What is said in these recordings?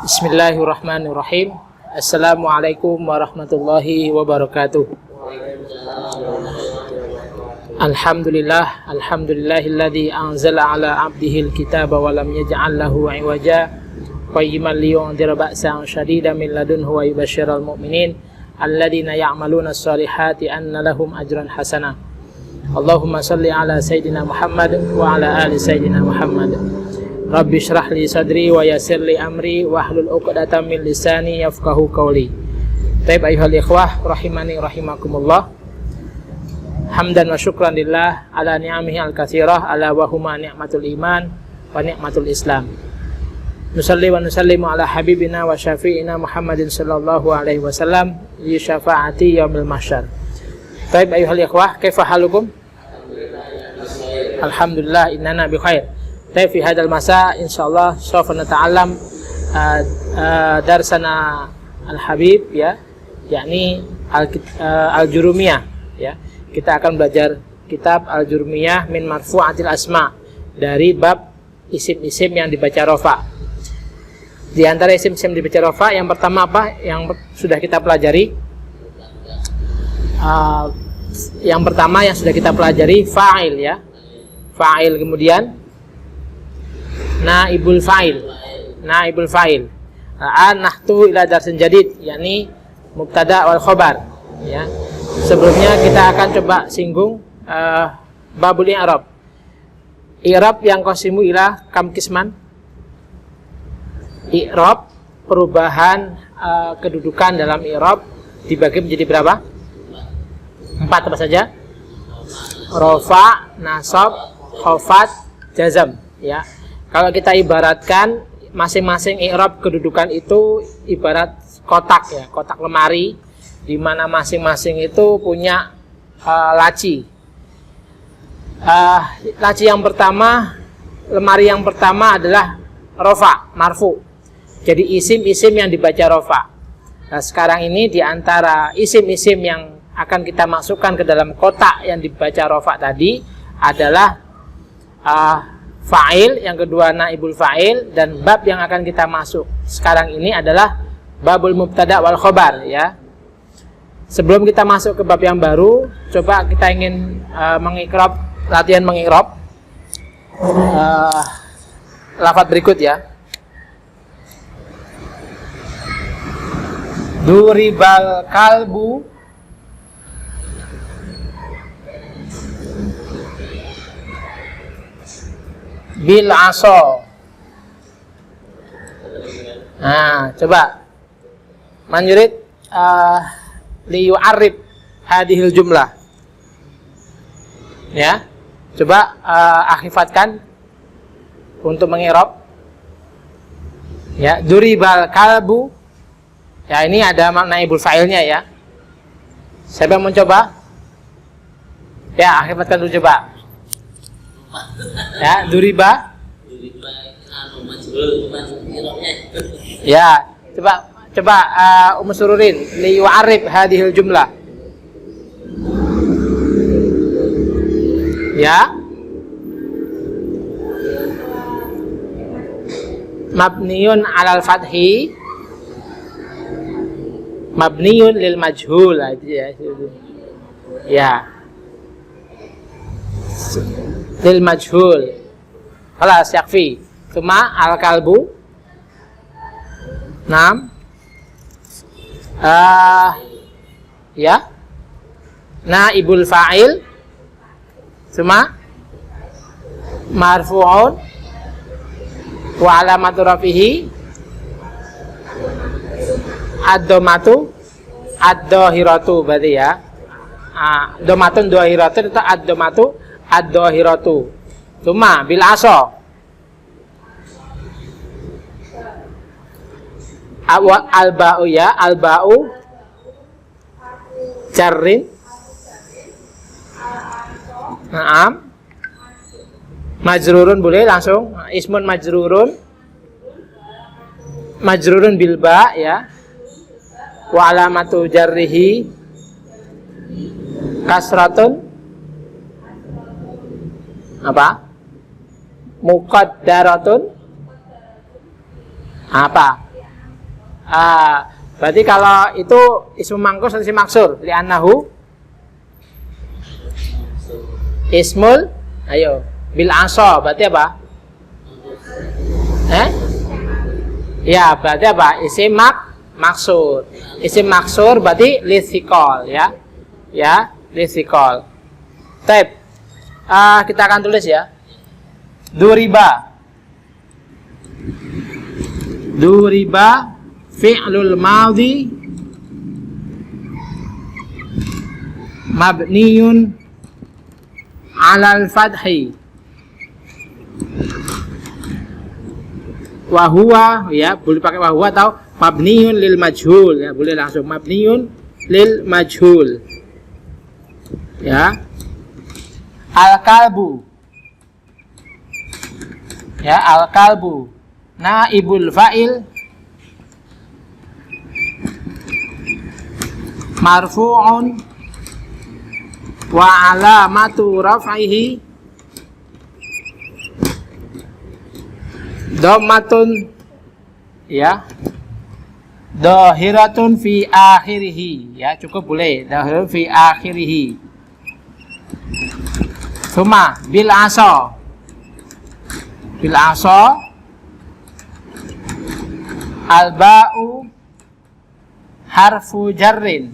Bismillahirrahmanirrahim. Assalamualaikum warahmatullahi wabarakatuh. Alhamdulillahilladzi anzala ala abdihil kitaba wa lam yaj'al lahu 'iwaja qayyiman liyunzira ba'san shadidan min ladunhu wa yubashshiral mu'minin alladzina ya'maluna shalihati anna lahum ajran hasanah. Allahumma shalli ala sayidina Muhammad wa ala ali sayidina Muhammad. Rabbi shrah li sadri wa yassir li amri wahlul 'uqdatam min lisani yafqahu qawli. Baik ayuhal ikhwah rahimani rahimakumullah. Hamdan wa syukran lillah ala ni'amihi al-katsirah ala wa huma ni'matul iman wa ni'matul islam. Nusalli wa nusallimu ala habibina wa syafi'ina Muhammadin sallallahu alaihi wasallam li syafaati yaumil mahsyar. Baik ayuhal ikhwah, kaifa halukum? Alhamdulillah innana bi khair. Baik, fi hadzal masa insyaallah sawfa nata'allam darsana al-habib ya, yakni al-jurumiyah ya. Kita akan belajar kitab al-jurumiyah min marfu'atil asma, dari bab isim-isim yang dibaca rafa. Di antara isim-isim dibaca rafa yang pertama apa yang sudah kita pelajari? Yang pertama yang sudah kita pelajari fa'il ya. Fa'il, kemudian naibul fa'il. Naibul fa'il. Nahtu ila darsin jadid, yakni mubtada wal khobar ya. Sebelumnya kita akan coba singgung babul i'rab. I'rab yang qasimu ila kam kisman. I'rab, perubahan kedudukan dalam i'rab dibagi menjadi berapa? 4 apa saja? Rafa, nasab, khafat, jazam ya. Kalau kita ibaratkan masing-masing i'rab kedudukan itu ibarat kotak ya, kotak lemari di mana masing-masing itu punya laci. Laci yang pertama, lemari yang pertama adalah rafa, marfu. Jadi isim-isim yang dibaca rafa. Nah, sekarang ini di antara isim-isim yang akan kita masukkan ke dalam kotak yang dibaca rafa tadi adalah fa'il, yang kedua naibul fa'il, dan bab yang akan kita masuk sekarang ini adalah babul mubtada wal khobar ya. Sebelum kita masuk ke bab yang baru, coba kita ingin mengikrab, latihan mengikrab lafaz berikut ya. Duribal kalbu bil aso. Nah, coba manjurid li yu'arrib hadhil jumlah ya. Coba akhifatkan untuk mengirob ya. Duribal kalbu ya, ini ada makna ibul fa'ilnya ya. Siapa yang mencoba? Ya, akhifatkan dulu coba. Ya, duriba. Ya, coba Sururin li yu'arrib hadhil jumlah. Ya. Mabniun 'alal fathi, mabniun lil majhul ya. Ya. Lil majhul. Khalas yakfi. Cuma al kalbu. Naam. Ya. Naibul fa'il. Cuma marfu'un wa alamatu rafihi ad-dhammatu ad-dhahiratu berarti ya. Dhammatun dhahiratu itu ad-dhammatu ad-dhahiratu. Cuma bil aso. Al-ba'u ya, al-ba'u jarrin. Naam. Majrurun boleh langsung. Ismun majrurun. Majrurun bil ba ya. Wa alamatu jarrihi kasratun apa? Muqaddaratun apa? Berarti kalau itu ismu mangkus atau isim maksur? Li'annahu ismul, ayo, bil aso, berarti apa? Ya, berarti apa? Isim maksur. Isim maksur berarti lisikol, ya. Ya, lisikol. Baik. Kita akan tulis ya. Duriba fi'lul madhi mabniyun 'alal fathi wa huwa, ya, boleh pakai wa huwa atau mabniyun lil majhul, ya, boleh langsung mabniyun lil majhul. Ya. Al-kalbu, ya, al-kalbu naibul fa'il marfu'un wa alamatu raf'ihi dhammatun, ya, dhahiratun fi akhirih, ya, cukup boleh dhahiratun fi akhirih. Suma bil aso al ba'u harfu jarrin,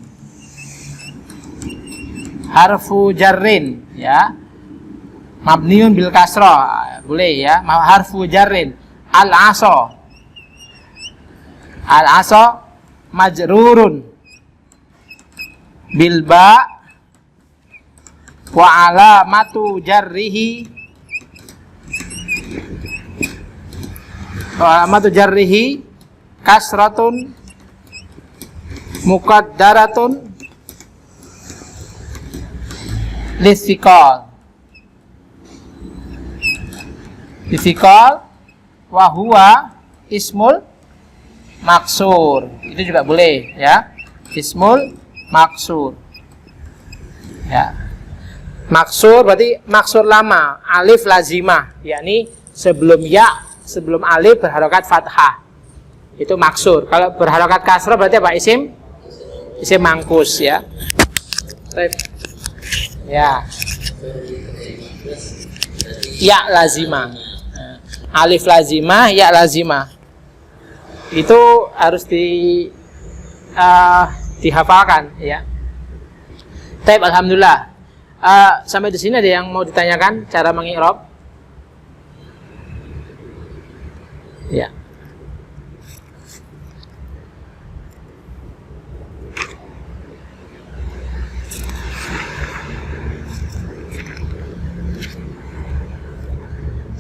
ya, mabniun bil kasrah, boleh, ya, harfu jarrin. Al aso majrurun bil ba' wa alamatu jarrihi kasratun muqaddaratun lisikol wa huwa ismul maksur, itu juga boleh, ya, ismul maksur, ya. Maksur berarti maksur lama, alif lazimah, yakni sebelum ya, sebelum alif berharokat fathah, itu maksur. Kalau berharokat kasrah berarti apa? Isim mangkus, ya. Ya. Ya lazimah, alif lazimah, ya lazimah, itu harus dihafalkan, ya. Taib, alhamdulillah. Sampai di sini ada yang mau ditanyakan cara mengi'rab? Ya.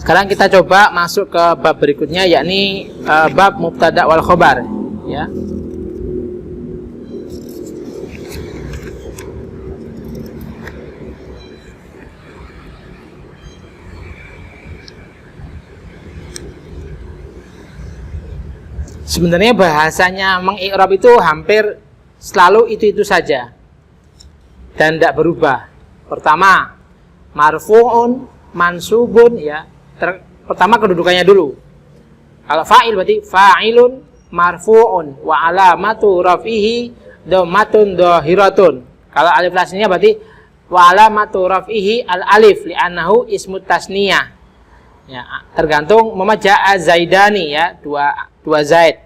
Sekarang kita coba masuk ke bab berikutnya, yakni bab mubtada wal khobar, ya. Sebenarnya bahasanya mengi'rab itu hampir selalu itu saja dan tidak berubah. Pertama, marfu'un, mansubun, ya. Pertama kedudukannya dulu. Kalau fa'il berarti fa'ilun marfu'un wa alamatu raf'ihi dhammatun dhahiratun. Kalau alif lasnya berarti wa alamatu raf'ihi al alif li'annahu ismut tasniyah. Ya, tergantung memaja'a zaidani, ya, dua zaid.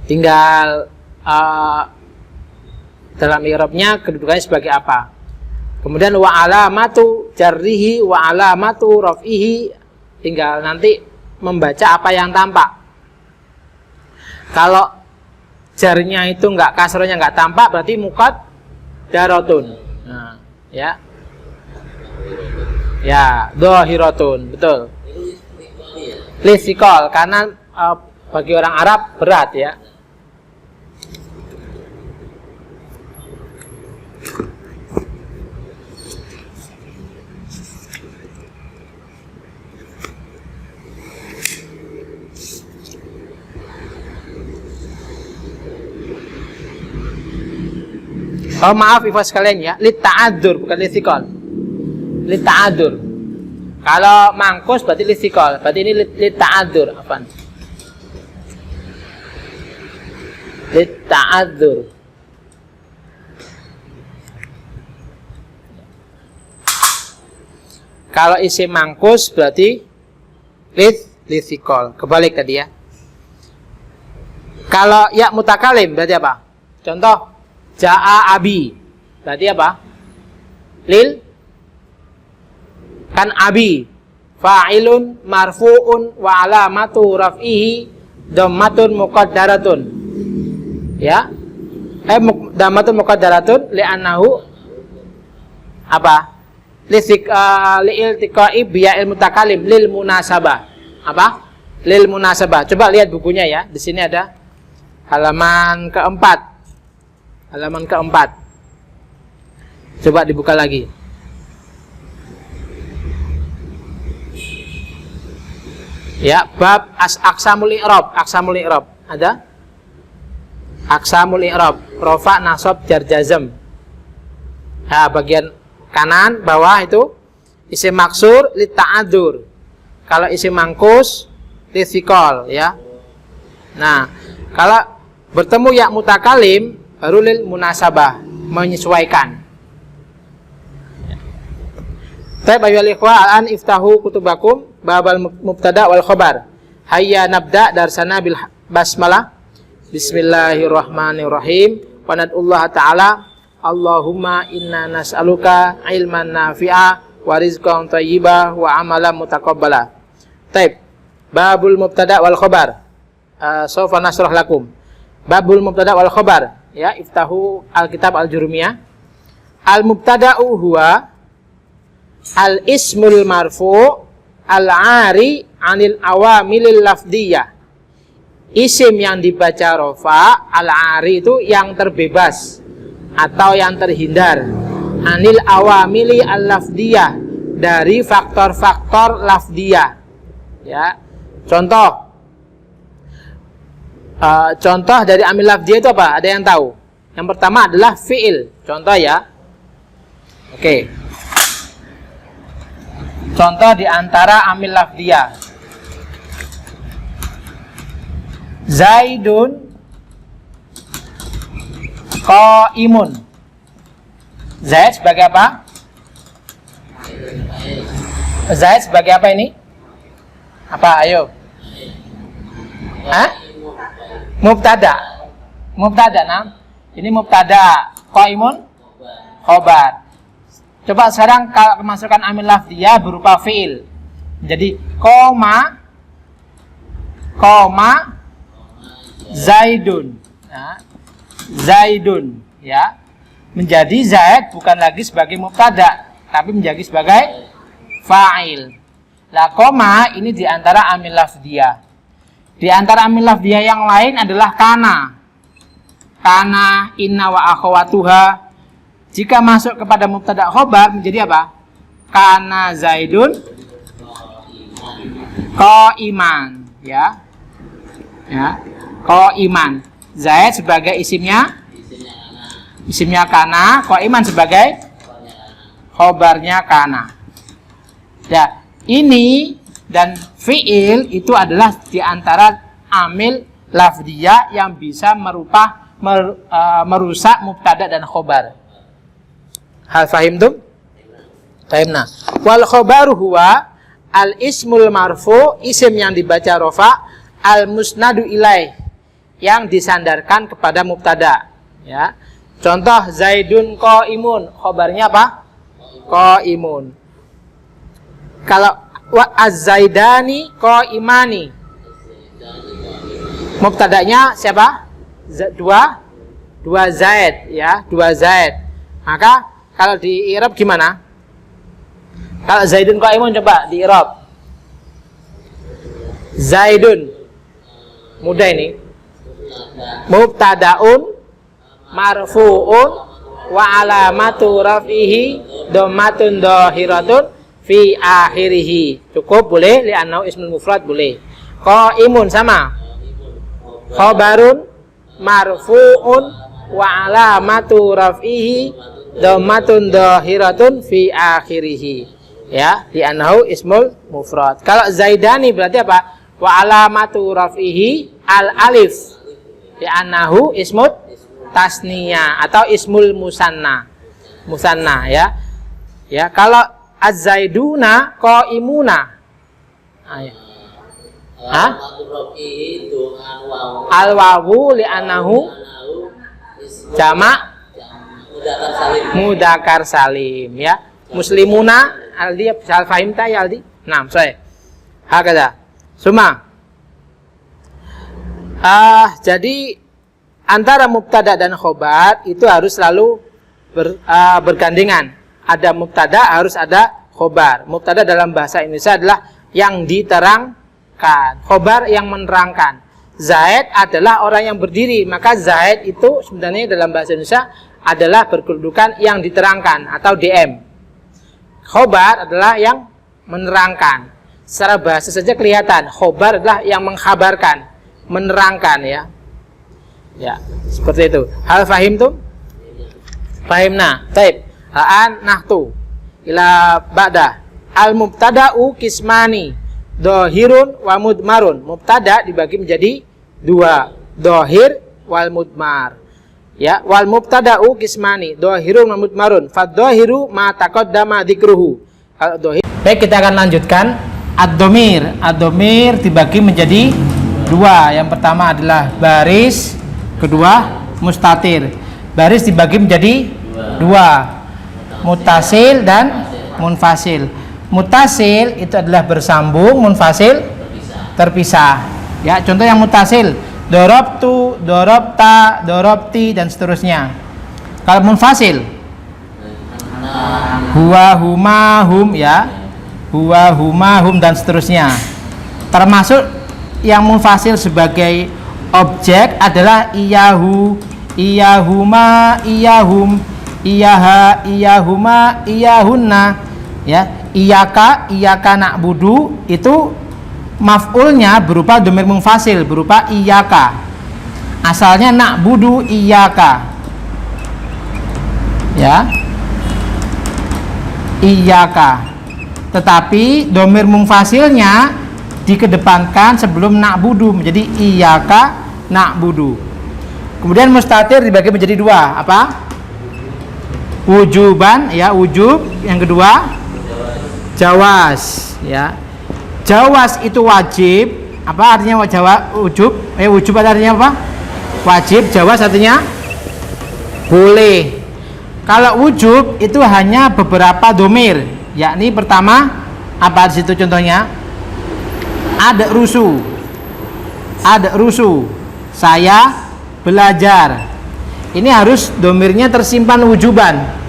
Tinggal dalam i'rabnya kedudukannya sebagai apa. Kemudian wa alamatu jarrihi wa alamatu raf'ihi, tinggal nanti membaca apa yang tampak. Kalau jarnya itu enggak, kasrohnya enggak tampak, berarti muqaddaratun. Nah, ya. Ya, dhahiratun, betul. Lisikol, karena bagi orang Arab berat, ya. Oh maaf ikhwas sekalian, ya, litta'adur bukan lisikol. Litta'adur. Kalau mangkus berarti lisikol, berarti ini litta'adur, apaan? litta'adzur. Kalau isim mangkus berarti litsikol. Kebalik tadi ya. Kalau ya mutakalim berarti apa? Contoh, ja'a abi. Berarti apa? Lil kan abi fa'ilun marfu'un wa alamatu raf'ihi dhammatun muqaddaratun. Ya. Dhammatun muqaddaratun li'annahu apa? Li'iltiqa'i biya'il mutakalim lil munasabah. Apa? Lil munasabah. Coba lihat bukunya ya. Di sini ada halaman keempat. Halaman keempat. Coba dibuka lagi. Ya, bab aqsamul i'rab. Aqsamul i'rab. Ada? Aqsamul i'rab. Rafa, nasab, jar, jazm. Nah, bagian kanan bawah itu isim maksur litta'adzur. Kalau isim mangkus litsikol ya. Nah, kalau bertemu ya mutakalim baru lil munasabah, menyesuaikan. Baik ayyuhal ikhwah, al'an iftahu kutubakum babal mubtada wal khabar. Hayya nabda darsana bil basmalah. Bismillahirrahmanirrahim. Wa nad'ullaha ta'ala Allahumma inna nas'aluka ilman nafi'a wa rizqan thayyiba wa amalan mutaqabbala. Taib. Babul mubtada wal khabar. Sawfa nasrah lakum. Babul mubtada wal khabar. Ya, iftahu al-kitab al-jurumiyah. Al-mubtada'u huwa al-ismul marfu' al-'ari 'anil awamilil lafdiyah. Isim yang dibaca rafa, al-'ari itu yang terbebas atau yang terhindar, anil awamili al-lafdiyah, dari faktor-faktor lafdiyah. Ya, contoh dari amil lafdiyah itu apa? Ada yang tahu? Yang pertama adalah fi'il. Contoh ya. Oke. Contoh di antara amil lafdiyah. Zaidun qaimun. Zaid sebagai apa? Zaid sebagai apa ini? Apa? Ayo. Hah? Mubtada. Mubtada, nah. Ini mubtada. Qaimun khobar. Coba sekarang kalau masukkan amil lafdiyah berupa fi'il. Jadi koma Zaidun. Nah, Zaidun ya. Menjadi Zaid bukan lagi sebagai mubtada, tapi menjadi sebagai fa'il. Lah koma ini di antara amil lafdiyah. Di antara amil lafdiyah yang lain adalah kana. Kana, inna wa akhawatuha. Jika masuk kepada mubtada khobar menjadi apa? Kana Zaidun qaiman, ya. Ya, qaiman. Zaid sebagai isimnya kana, qaiman sebagai khobarnya kana. Ya, ini dan fi'il itu adalah di antara amil lafdiyah yang bisa merusak mubtada dan khobar. Hal fahimtum? Fahimna. Wal khobaru huwa al ismul marfu, isim yang dibaca rafa, al musnadu ilaih, yang disandarkan kepada mubtada. Ya. Contoh Zaidun qaimun, khobarnya apa? Qaimun. Kalau wa az-zaidani qaimani, mubtadanya siapa? Dua Zaid, ya, dua Zaid. Maka kalau di i'rab gimana? Kalau Zaidun qaimun coba di i'rab. Zaidun, mudah ini. Mubtadaun marfu'un wa alamatu raf'ihi dhammatun dhahiratun fi akhirih. Cukup boleh, li'annahu ismul mufrad boleh. Qaimun sama. Khabarun marfu'un wa alamatu raf'ihi dhammatun dhahiratun fi akhirih. Ya, li'annahu ismul mufrad. Kalau Zaidani berarti apa? Wa alamatu raf'ihi al alif. li'annahu ismut tasniyah atau ismul musanna. Musanna ya. Ya, kalau az-zaiduna qaimuna. Ayo. Hah? Al-wawu li'annahu jamak mudzakkar salim ya. Muslimuna aldi bisa fahim ta ya aldi? Nah, saya. Hakada. Suma. Jadi antara mubtada dan khobar itu harus selalu bergandengan. Ada mubtada harus ada khobar. Mubtada dalam bahasa Indonesia adalah yang diterangkan, khobar yang menerangkan. Zaid adalah orang yang berdiri, maka Zaid itu sebenarnya dalam bahasa Indonesia adalah berkedudukan yang diterangkan atau DM. Khobar adalah yang menerangkan. Secara bahasa saja kelihatan, khobar adalah yang mengkhabarkan, menerangkan ya. Ya, seperti itu. Hal fahim tuh? Fahimna. Taib. Ha'an nahtu ila ba'da. Al mubtada'u kismani dohirun wa mudmarun. Mubtada dibagi menjadi dua, dohir wal mudmar. Ya, wal mubtada'u kismani dohirun wa mudmarun. Faddohiru ma taqaddama dzikruhu. Kalau dohir. Baik, kita akan lanjutkan. Ad-domir. Ad-domir dibagi menjadi dua. Yang pertama adalah baris, kedua mustatir. Baris dibagi menjadi dua, mutasil dan munfasil. Mutasil itu adalah bersambung, munfasil terpisah. Ya, contoh yang mutasil, dorobtu, dorobta, dorobti dan seterusnya. Kalau munfasil, huwa, huma, hum ya, huwa, huma, hum dan seterusnya. Termasuk yang munfasil sebagai objek adalah iyahu, iyahuma, iyahum, iyaha, iyahuma, iyahunna. Ya, iyaka, iyaka na'budu itu maf'ulnya berupa dhamir munfasil, berupa iyaka. Asalnya na'budu iyaka. Ya. Iyaka. Tetapi dhamir munfasilnya dikedepankan sebelum na'budu menjadi iyaka na'budu. Kemudian mustatir dibagi menjadi dua, apa? Wujuban ya, wujub. Yang kedua jawaz ya. Jawaz itu wajib. Apa artinya wujub? Wujub artinya apa? Wajib. Jawaz artinya boleh. Kalau wujub itu hanya beberapa domir, yakni pertama apa di situ contohnya? Ada rusu. Ada rusu. Saya belajar. Ini harus domirnya tersimpan wujuban.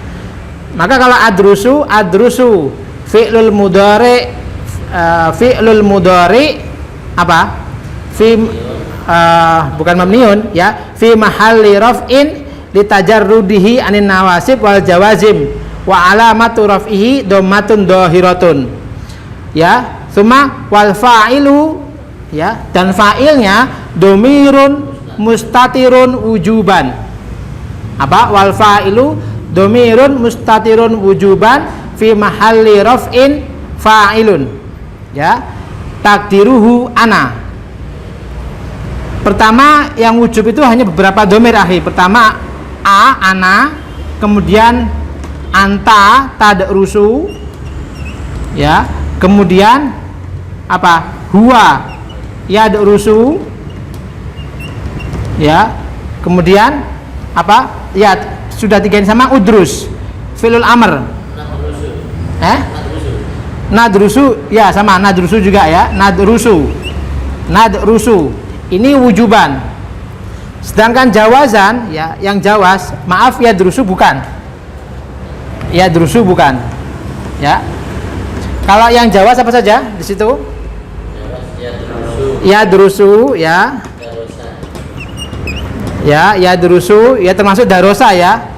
Maka kalau adrusu, adrusu fi'lul mudhari, fi'lul mudhari apa? Bukan mamniun ya, fi mahalli raf'in litajarrudihi anin nawasib wal jawazim wa alamatu raf'ihi dhammatun dhahiratun. Ya, summa wal fa'ilu ya, dan fa'ilnya domirun mustatirun wujuban. Apa? Wal fa'ilu domirun mustatirun wujuban fi mahalli raf'in fa'ilun ya, takdiruhu ana. Pertama yang wujub itu hanya beberapa domir akhi. Pertama ana, kemudian anta tadrusu ya, kemudian apa? Huwa yadrusu ya, kemudian apa? Ya, sudah tiga ini sama udrus filul amr. Nadrusu ya, sama nadrusu juga ya, nadrusu. Nadrusu ini wujuban. Sedangkan jawazan ya, yang jawaz, maaf ya drusu bukan. Ya drusu bukan. Ya. Kalau yang jawaz apa saja di situ? Ya drusu ya. Ya drusu ya, termasuk darosa ya.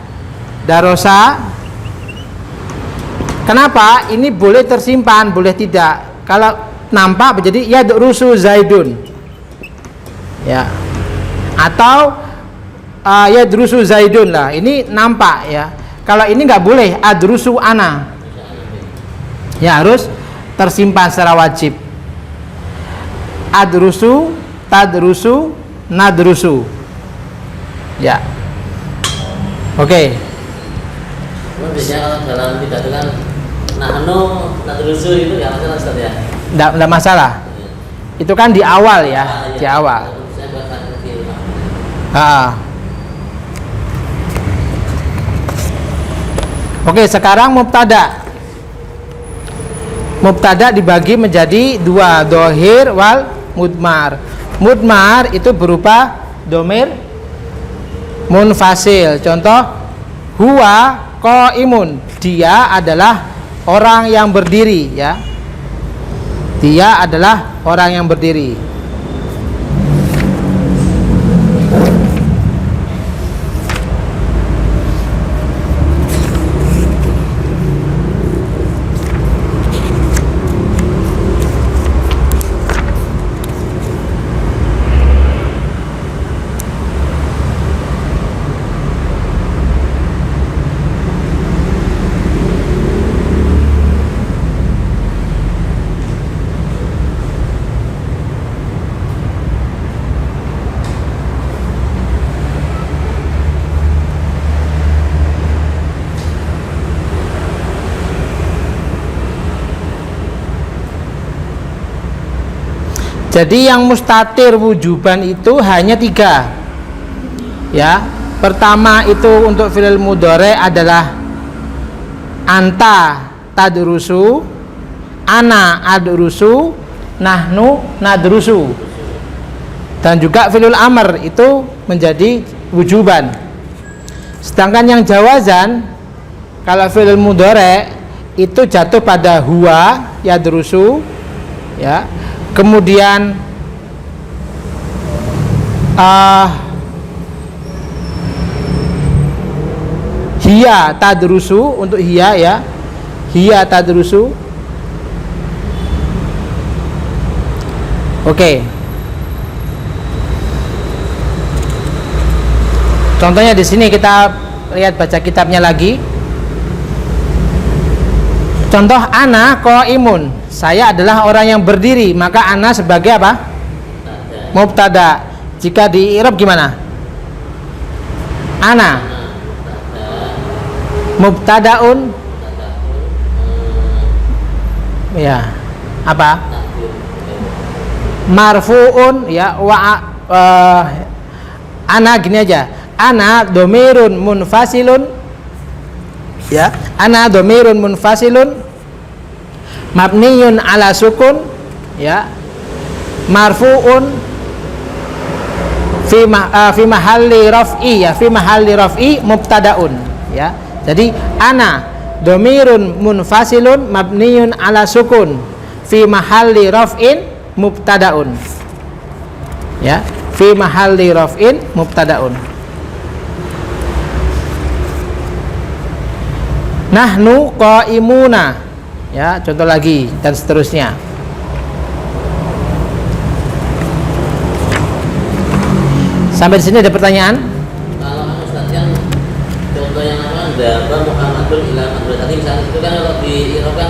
Darosa. Kenapa? Ini boleh tersimpan, boleh tidak. Kalau nampak menjadi ya drusu zaidun. Ya. Atau ya drusu zaidun lah. Ini nampak ya. Kalau ini nggak boleh, adrusu ana. Ya harus tersimpan secara wajib. Adrusu, tadrusu, nadrusu. Ya. Oke. Biasanya kalau dalam pidato kan nahnu nadrusu itu ya masalah Ustaz ya. Enggak masalah. Itu kan di awal ya, Iya. di awal. Saya buatkan kecil. Oke, sekarang mubtada. Mubtada dibagi menjadi dua, dohir wal mudmar. Mudmar itu berupa domir munfasil. Contoh, huwa qaimun, dia adalah orang yang berdiri, ya. Dia adalah orang yang berdiri. Jadi yang mustatir wujuban itu hanya 3. Ya. Pertama itu untuk fi'il mudhari adalah anta tadrusu, ana adrusu, nahnu nadrusu. Dan juga fi'il amr itu menjadi wujuban. Sedangkan yang jawazan, kalau fi'il mudhari itu jatuh pada huwa yadrusu, ya. Kemudian hiya tadrusu, untuk hiya, ya, hiya tadrusu. Oke. Contohnya di sini kita lihat, baca kitabnya lagi. Contoh, ana qaimun, saya adalah orang yang berdiri, maka ana sebagai apa? Mubtada. Jika di i'rab gimana? Ana mubtadaun, ya, apa? Marfuun, ya, ana gini aja. Ana domirun munfasilun, ya, ana domirun munfasilun mabniyun ala sukun, ya, marfuun fi mahalli raf'i, ya, fi mahalli raf'i mubtadaun, ya. Jadi ana domirun munfasilun mabniyun ala sukun fi mahalli raf'in mubtadaun, ya, fi mahalli raf'in mubtadaun. Nahnu qaimuna, ya, contoh lagi dan seterusnya. Sampai di sini ada pertanyaan? Kalau Ustaz kan contoh yang apa, daba Muhammadun ila madrasati, misalnya itu kan kalau di i'rab kan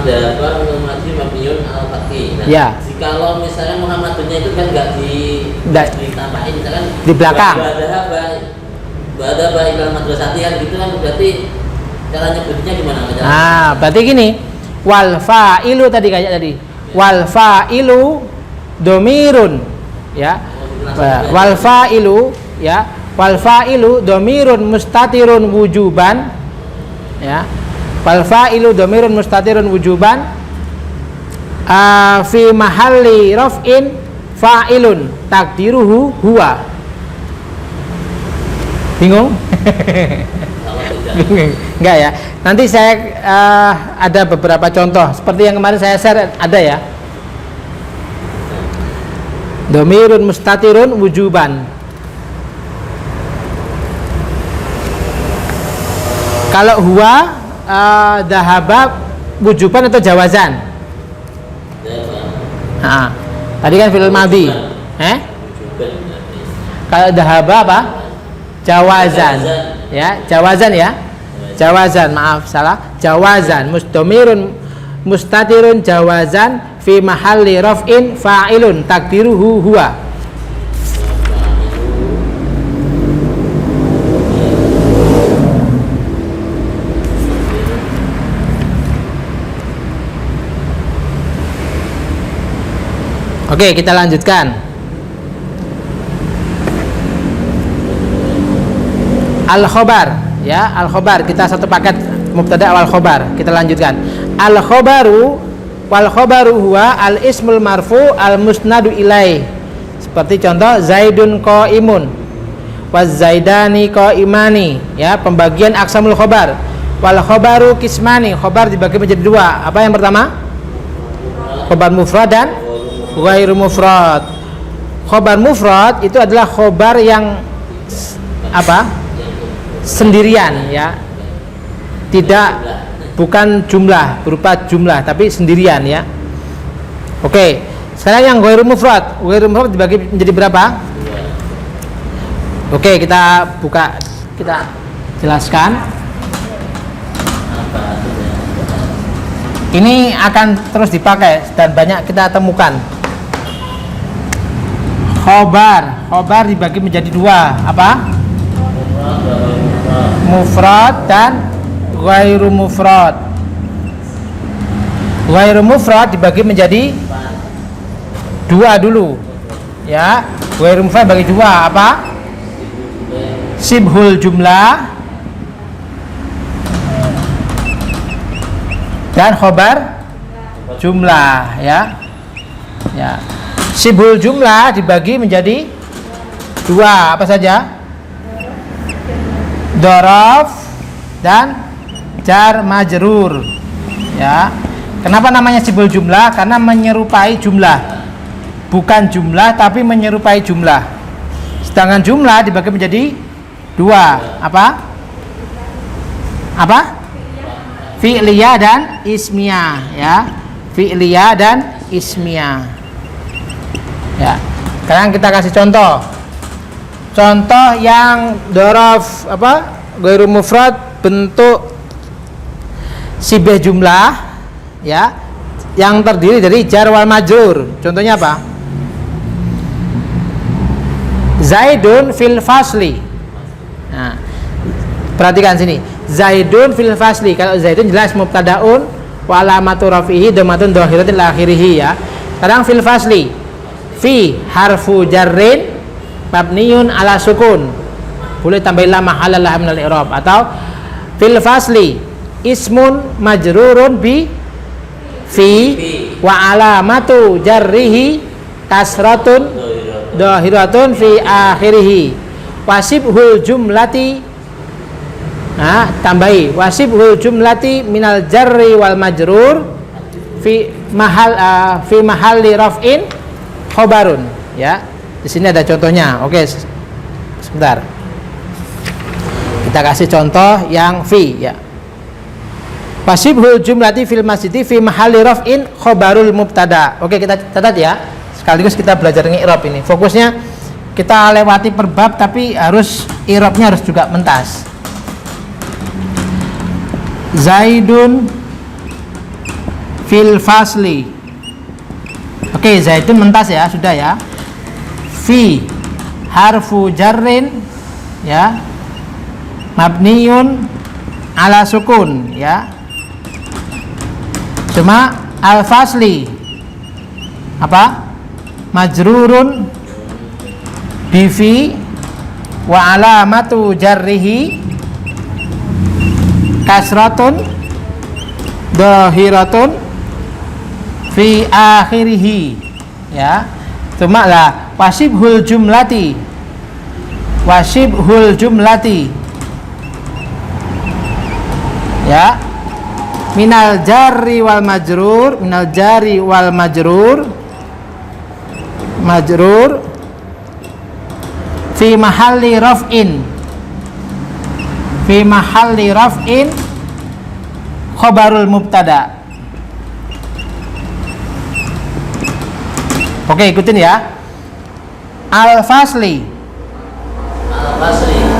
daba Muhammadun mabniun al fathi. Nah, ya. Jikalau misalnya Muhammadunnya itu kan enggak ditambahin, misalkan di belakang. Badaba ila madrasati kan gitu kan, berarti cara nyebutnya gimana? Berarti gini, wal fa'ilu tadi, kayak tadi, wal fa'ilu domirun, ya, wal fa'ilu, ya, wal fa'ilu domirun mustatirun wujuban, ya, wal fa'ilu domirun mustatirun wujuban fi mahalli raf'in fa'ilun takdiruhu huwa. Bingung? Enggak ya. Nanti saya ada beberapa contoh seperti yang kemarin saya share, ada ya. Domirun mustatirun wujuban. Kalau huwa dahaba wujuban atau jawazan? Tadi kan fi'il madhi. Kalau dahaba apa? Jawazan. Ya, jawazan, ya. Jawazan, maaf salah. Jawazan, mustamirun mustatirun jawazan fi mahalli raf'in fa'ilun takdiruhu huwa. Oke, kita lanjutkan. Al-khobar, ya, al-khobar. Kita satu paket mubtada wal khobar. Kita lanjutkan. Al-khobaru wal khobaru huwa al-ismul marfu al-musnadu ilaih. Seperti contoh Zaidun qaimun waz zaidani qaimani, ya, pembagian aqsamul khobar. Wal khobaru kismani, khobar dibagi menjadi dua. Apa yang pertama? Khobar mufrad dan ghairu mufrad. Khobar mufrad itu adalah khobar yang apa? Sendirian, ya. Tidak, bukan jumlah, berupa jumlah, tapi sendirian, ya. Oke. Sekarang yang ghairu mufrad. Ghairu mufrad dibagi menjadi berapa? Oke, kita buka, kita jelaskan. Ini akan terus dipakai dan banyak kita temukan. Khobar dibagi menjadi dua. Apa? Mufrad dan ghairu mufrad. Ghairu mufrad dibagi menjadi dua dulu, ya. Ghairu mufrad bagi dua. Apa? Sibhul jumlah dan khobar jumlah, ya. Ya. Sibhul jumlah dibagi menjadi dua. Apa saja? Dzaraf dan jar majrur, ya. Kenapa namanya sibhul jumlah? Karena menyerupai jumlah, bukan jumlah tapi menyerupai jumlah. Sedangkan jumlah dibagi menjadi dua. Apa? Fi'liyah dan ismiyah, ya. Fi'liyah dan ismiyah, ya. Sekarang kita kasih contoh. Contoh yang dzaraf ghairu mufrad bentuk sibah jumlah, ya, yang terdiri dari jar wal majrur. Contohnya apa? Zaidun fil fasli. Nah, perhatikan sini. Zaidun fil fasli. Kalau Zaidun jelas mubtadaun wa alamatu rafihi dhammatun dhahiratin la akhirih, ya. Sekarang fil fasli. Fi harfu jarrin mabniun ala sukun. Boleh tambahin la mahalalah minal i'rab, atau fil fasli ismun majrurun bi fi wa alamatu jarrihi kasratun dhahiratun fi akhirih. Wasibhul jumlati, nah, tambahi wasibhul jumlati minal jarri wal majrur fi mahalli raf'in khobarun, ya. Di sini ada contohnya. Oke, sebentar. Kita kasih contoh yang fi, ya. Wasibhul jumlati fil masjidi fi mahalli raf'in khobarul mubtada. Oke, kita catat, ya. Sekaligus kita belajar i'rab ini. Fokusnya kita lewati per bab, tapi harus i'rabnya harus juga mentas. Zaidun fil fasli. Oke, Zaidun mentas, ya, sudah, ya. Fi harfu jarrin, ya, mabniun ala sukun, ya. Cuma al fasli apa? Majrurun bi fi wa alamatu jarrihi kasratun dhahiratun fi akhirih, ya. Cuma lah wasibhul jumlati ya minal jari wal majrur fi mahalli raf'in khobarul mubtada. Oke, ikutin, ya. Al-fasli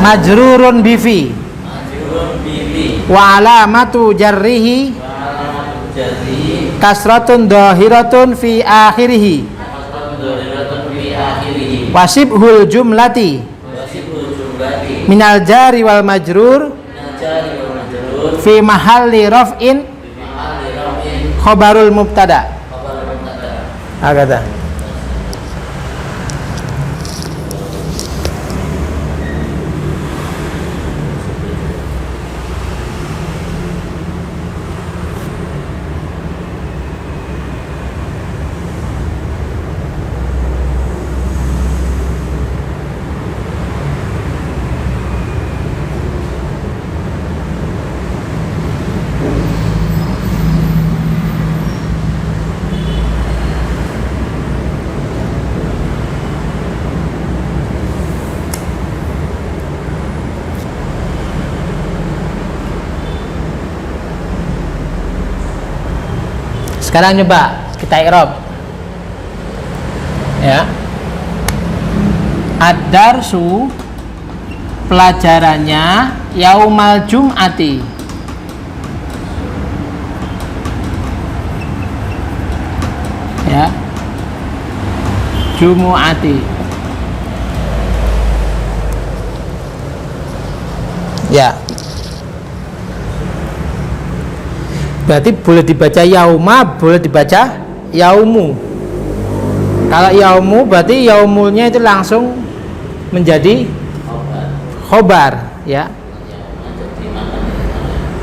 majrurun bifi wa alamatu jarrihi kasratun dhahiratun fi akhirih. Wasibhul jumlati minal jari wal majrur fi mahalli raf'in khobarul mubtada. Kata Sekarang coba kita i'rab. Ya. Ad-darsu pelajarannya yaumal jum'ati. Ya. Jumu'ati. Ya. Berarti boleh dibaca yauma, boleh dibaca yaumu. Kalau yaumu berarti yaumulnya itu langsung menjadi khobar, ya.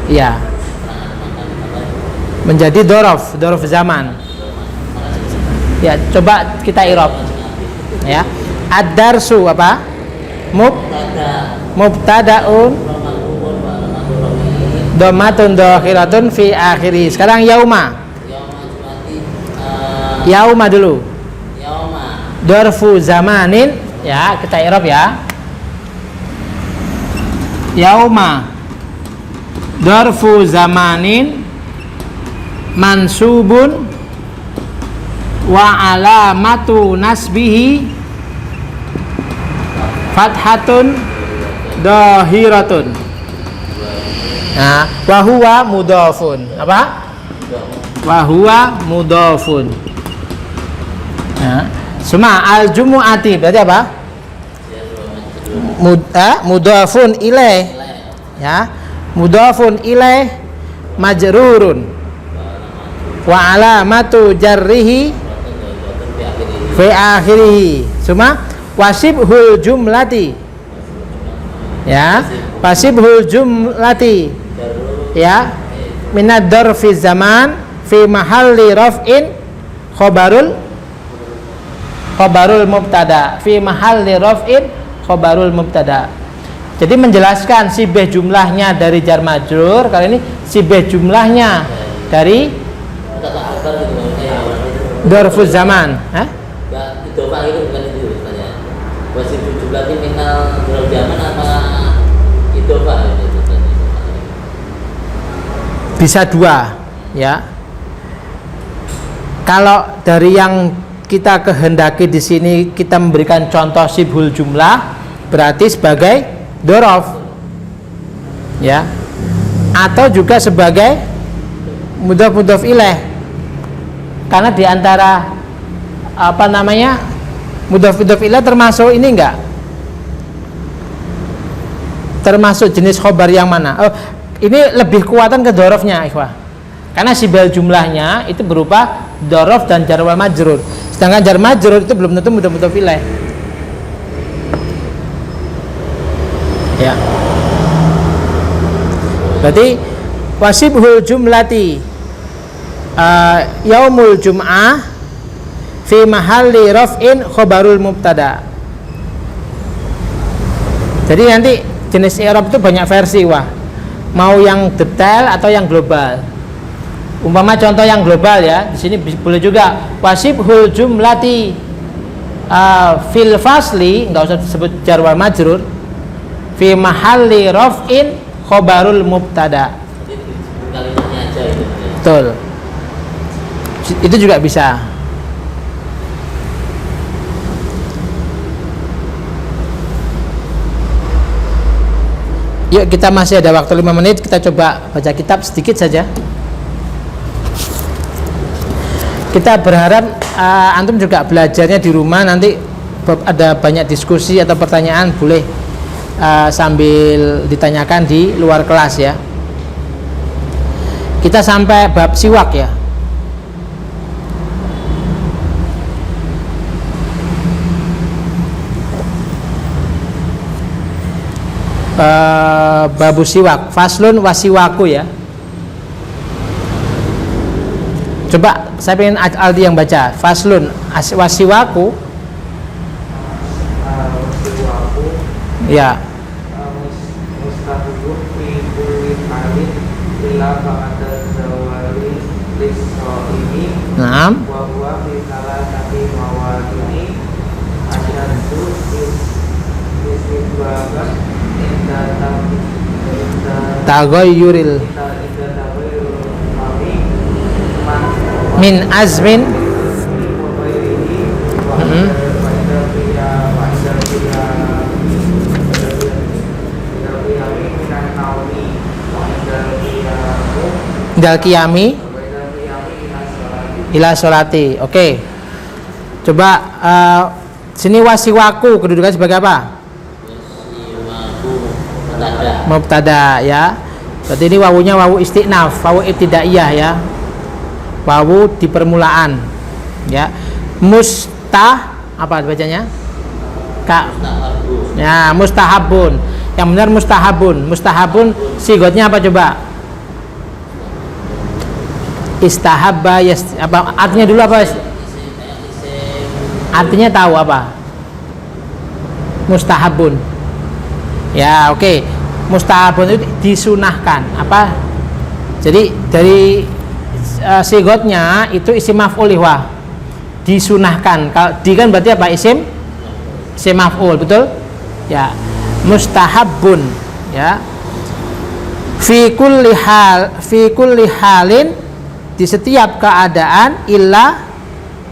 Ya. Menjadi dorof zaman. Ya, coba kita i'rab. Ya. Ad-darsu apa? Mubtada'un dhammatun dakhiratun fi akhiri. Sekarang yauma. Yauma dulu. Dorfu zamanin, ya, kita i'rab ya. Yauma dorfu zamanin mansubun wa alamatu nasbihi fathatun dahiratun. Nah, wa huwa mudhafun. Apa? Wa huwa mudhafun. Nah, semua al-jumu'ati berarti apa? Mudhafun ilaih. Ya. Mudhafun ilaih majrurun. Wa alamatu jarrihi fi akhirih. Semua wasibhul jumlati. Ya, wasibhul jumlati. Ya, minad darfi zaman fi mahalli raf'in khabarul mubtada fi mahalli raf'in khabarul mubtada. Jadi menjelaskan sibeh jumlahnya dari jar majrur, kali ini sibeh jumlahnya dari darfuz zaman. Hah? Idofa itu bukan itu tanya. Wasif jumlah minal darfuz zaman apa idofa itu tanya. Bisa dua, ya. Kalau dari yang kita kehendaki di sini kita memberikan contoh sibhul jumlah, berarti sebagai dorof, ya, atau juga sebagai mudhaf ilaih. Karena diantara apa namanya mudhaf ilaih termasuk ini enggak? Termasuk jenis khobar yang mana? Oh, ini lebih kuatan ke dorofnya, ikhwah. Karena sibel jumlahnya itu berupa dorof dan jar wal majrur. Sedangkan jar majrur itu belum tentu mudhaf ilaih. Ya. Berarti wasibhul jumlati yaumul jum'ah fi mahalli raf'in khabarul mubtada. Jadi nanti jenis i'rab itu banyak versi, wah. Mau yang detail atau yang global. Umpama contoh yang global ya, di sini boleh juga wasibhul jumlati fil fasli, enggak usah disebut jar wal majrur, fi mahalli raf'in khabarul mubtada. Kalimatnya aja itu. Betul. Itu juga bisa. Yuk, kita masih ada waktu 5 menit, kita coba baca kitab sedikit saja. Kita berharap antum juga belajarnya di rumah, nanti ada banyak diskusi atau pertanyaan boleh sambil ditanyakan di luar kelas ya. Kita sampai bab siwak ya. Babu siwak, faslun wasiwaku ya. Coba saya pengen Aldi yang baca. Faslun wasiwaku. Ya. Mustahubun fi kulli halin illa ba'da zawali lis-shaimi. Naam. Wa huwa fi salasati mawadini asyaddu istibabah inda Taghayyuril inda taghayyuril mami man min azmin dal qiyami ila sholati. Oke. Coba sini wasiwaku kedudukan sebagai apa? Wasiwaku Mubtada ya. Berarti ini wawunya wawu istiqnaf, wawu ibtidaiyah ya. Wawu di permulaan. Ya. Apa bacanya? Ya, mustahabun. Yang benar mustahabun. Mustahabun sigotnya apa coba? Istahabba apa artinya dulu apa? Artinya tahu apa? Mustahabun. Ya, oke. Mustahabun itu disunahkan. Apa? Jadi dari sigotnya itu isim maf'ul ihwa. Disunahkan. Kalau di kan berarti apa? Isim maf'ul, betul? Ya. Mustahabun, ya. Fi kulli halin, di setiap keadaan, illa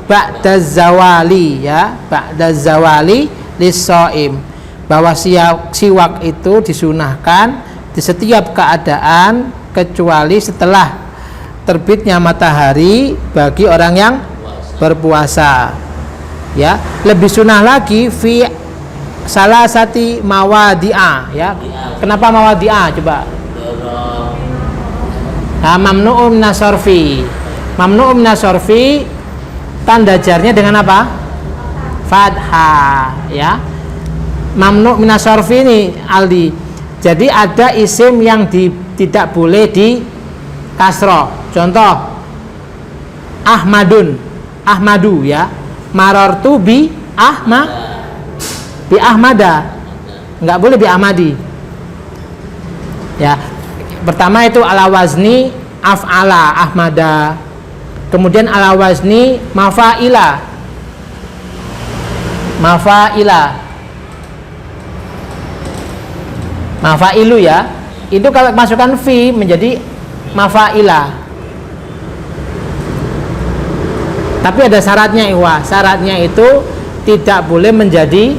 ba'da zawali, ya, ba'da zawali lis-shaim, bahwa siwak itu disunahkan di setiap keadaan kecuali setelah terbitnya matahari bagi orang yang berpuasa. Ya, lebih sunnah lagi fi salasati mawadi'a, ya. Kenapa mawadi'a? Coba. Mamnu'um nasorfi. Mamnu'um nasorfi tanda jarnya dengan apa? Fathah, ya. Mamnu' minasorfi ini Aldi. Jadi ada isim yang tidak boleh di kasroh. Contoh Ahmadu, ya. Marartu bi Ahmada. Enggak boleh bi Ahmadi. Ya. Pertama itu ala wazni af'ala Ahmada. Kemudian ala wazni mafa'ilu, ya. Itu kalau masukkan fi menjadi mafa'ila. Tapi ada syaratnya, ihwa. Syaratnya itu tidak boleh menjadi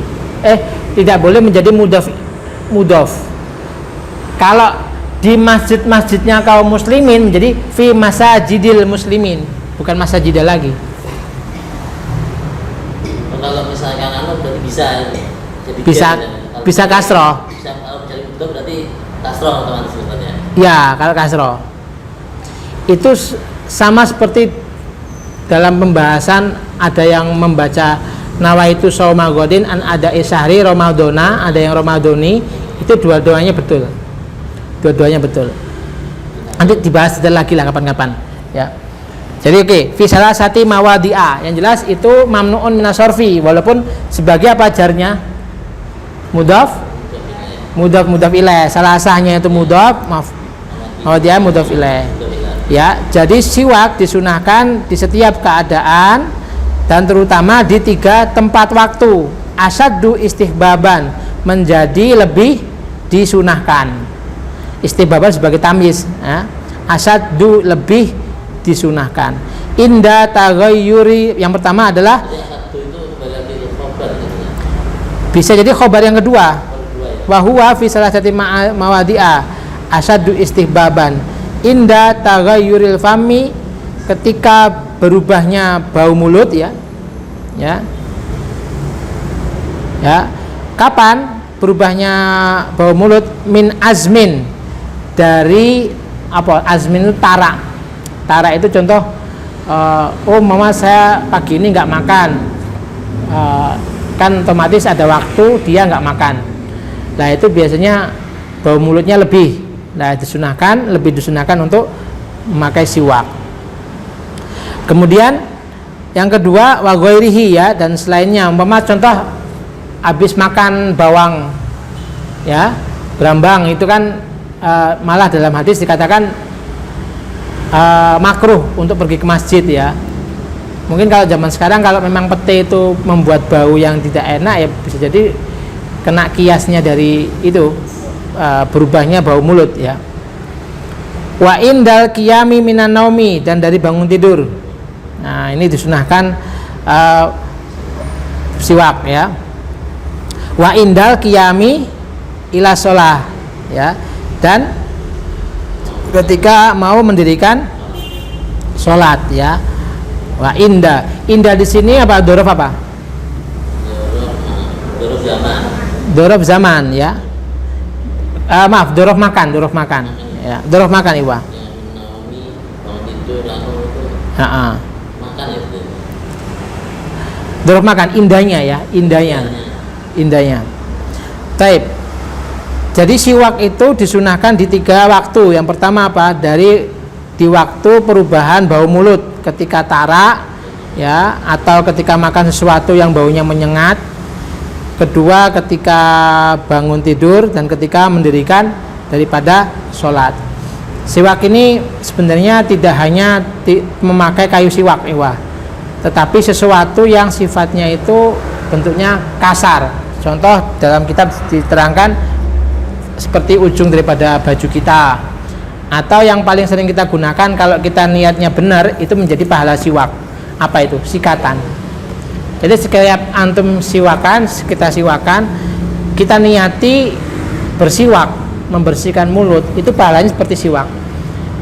mudhof. Kalau di masjidnya kaum muslimin menjadi fi masajidil muslimin, bukan masajidil lagi. Kalau misalkan berarti bisa jadi bisa kasroh. Bisa, kalau mencari bentuk berarti kasroh otomatis sebenarnya. Ya, kalau kasroh itu sama seperti dalam pembahasan ada yang membaca nawaitu shauma godin an ada isyahri ramadona, ada yang ramadoni, itu dua-duanya betul. Nanti dibahas detail lagi lah kapan-kapan, ya. Jadi oke, fi salasati mawadi'a, yang jelas itu mamnu'un minasorfi, walaupun sebagai apa jarnya? Mudhaf ilaih. Salasahnya itu mudhaf, mawadi'a mudhaf ilaih. Ya, jadi siwak disunahkan di setiap keadaan dan terutama di 3 tempat waktu. Asyaddu istihbaban, menjadi lebih disunahkan. Istihbaban sebagai tamyiz, ya. Asyaddu lebih disunahkan. Inda taghayyuri, yang pertama adalah bisa jadi khobar yang kedua. Wa huwa fi salasati mawadi'a asyaddu istihbaban. Inda taghayyuril fami, ketika berubahnya bau mulut, ya. Ya. Kapan berubahnya bau mulut? Min azmin, dari apa? Azmin itu tarak. Tarak itu contoh, mama saya pagi ini nggak makan, kan otomatis ada waktu dia nggak makan. Nah itu biasanya bau mulutnya lebih. Nah lebih disunahkan untuk memakai siwak. Kemudian yang kedua wa ghairihi, ya, dan selainnya. Umpama contoh habis makan bawang, ya, berambang, itu kan malah dalam hadis dikatakan makruh untuk pergi ke masjid, ya. Mungkin kalau zaman sekarang kalau memang pete itu membuat bau yang tidak enak, ya bisa jadi kena kiasnya dari itu, berubahnya bau mulut, ya. Wa indal qiyami minan naumi, dan dari bangun tidur. Nah, ini disunahkan siwak ya. Wa indal qiyami ila shalah ya. Dan ketika mau mendirikan sholat ya. Wa inda di sini apa dorof apa? Dorof zaman. Dorof zaman ya. Maaf, dorof makan ya. Dorof makan iwa. Naomi, kalau tidur lalu itu makan ya itu. Dorof makan indahnya ya, indahnya. Taib. Jadi siwak itu disunahkan di 3 waktu. Yang pertama apa? Di waktu perubahan bau mulut ketika tarak ya, atau ketika makan sesuatu yang baunya menyengat. Kedua, ketika bangun tidur, dan ketika mendirikan daripada sholat. Siwak ini sebenarnya tidak hanya memakai kayu siwak tetapi sesuatu yang sifatnya itu bentuknya kasar. Contoh dalam kitab diterangkan seperti ujung daripada baju kita, atau yang paling sering kita gunakan kalau kita niatnya benar itu menjadi pahala siwak. Apa itu? Sikatan. Jadi setiap antum kita siwakan, kita niati bersiwak, membersihkan mulut, itu pahalanya seperti siwak.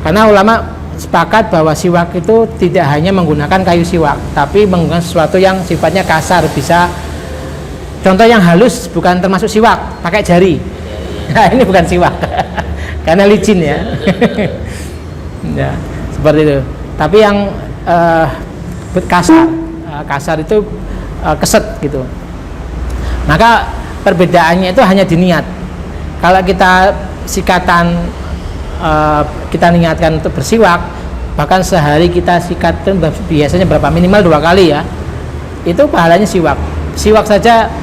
Karena ulama sepakat bahwa siwak itu tidak hanya menggunakan kayu siwak, tapi menggunakan sesuatu yang sifatnya kasar. Bisa contoh yang halus bukan termasuk siwak, pakai jari. Nah, ini bukan siwak. Karena licin ya. Ya, seperti itu. Tapi yang kasar itu keset gitu. Maka perbedaannya itu hanya di niat. Kalau kita sikatan, kita niatkan untuk bersiwak, bahkan sehari kita sikatan biasanya berapa, minimal 2 kali ya, itu pahalanya siwak. Siwak saja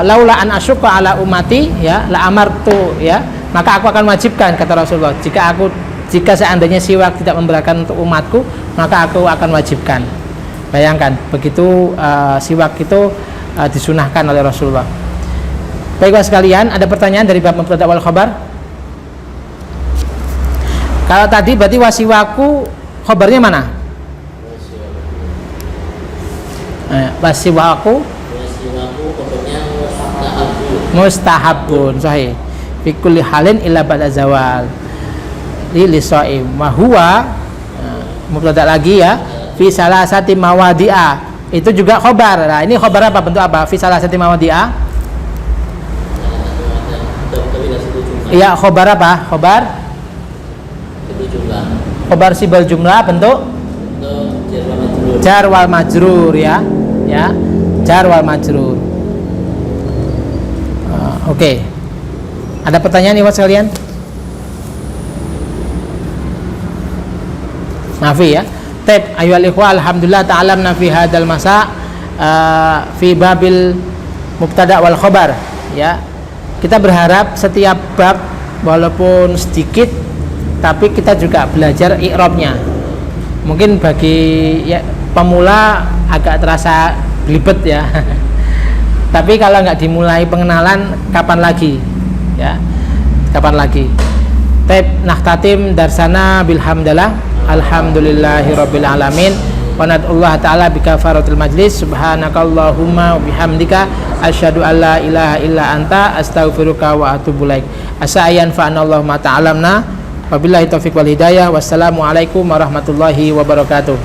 laula an asyqa ala ummati ya la amartu ya, maka aku akan wajibkan, kata Rasulullah, jika seandainya siwak tidak memberatkan untuk umatku, maka aku akan wajibkan. Bayangkan begitu siwak itu disunahkan oleh Rasulullah. Baiklah sekalian, ada pertanyaan dari bab mubtada wal khabar? Kalau tadi berarti wasiwaku khabarnya mana? Wasiwaku khabarnya mustahabun sahih. Fi kulli halin illa ba'da zawal. Li shaim wa huwa mubtada lagi ya. Fi salasati mawadi'a, itu juga khobar. Nah, ini khobar apa? Bentuk apa? Fi salasati mawadi'a. Iya, khobar apa? Khobar sibal jumlah, bentuk jar wal majrur ya. Ya, jar wal majrur. Oke. Ada pertanyaan ikhwan sekalian? Nafi ya. Taib ayyuhal ikhwah, alhamdulillah ta'alamna fi hadzal masa fi babil mubtada wal khabar ya. Kita berharap setiap bab walaupun sedikit tapi kita juga belajar i'rabnya. Mungkin bagi ya, pemula agak terasa belibet ya. Tapi kalau nggak dimulai pengenalan, kapan lagi ya? Kapan lagi? Taib nahtatim darsana bilhamdalillah. Alhamdulillahirabbil alamin. Wa nad'ullah ta'ala bikafaratil majlis. Subhanakallahumma wa bihamdika asyhadu an la ilaha illa anta astaghfiruka wa atubu ilaik. Asa ayanfa'ana Allah ma ta'alamna. Wabillahi taufiq wal hidayah. Wassalamualaikum warahmatullahi wabarakatuh.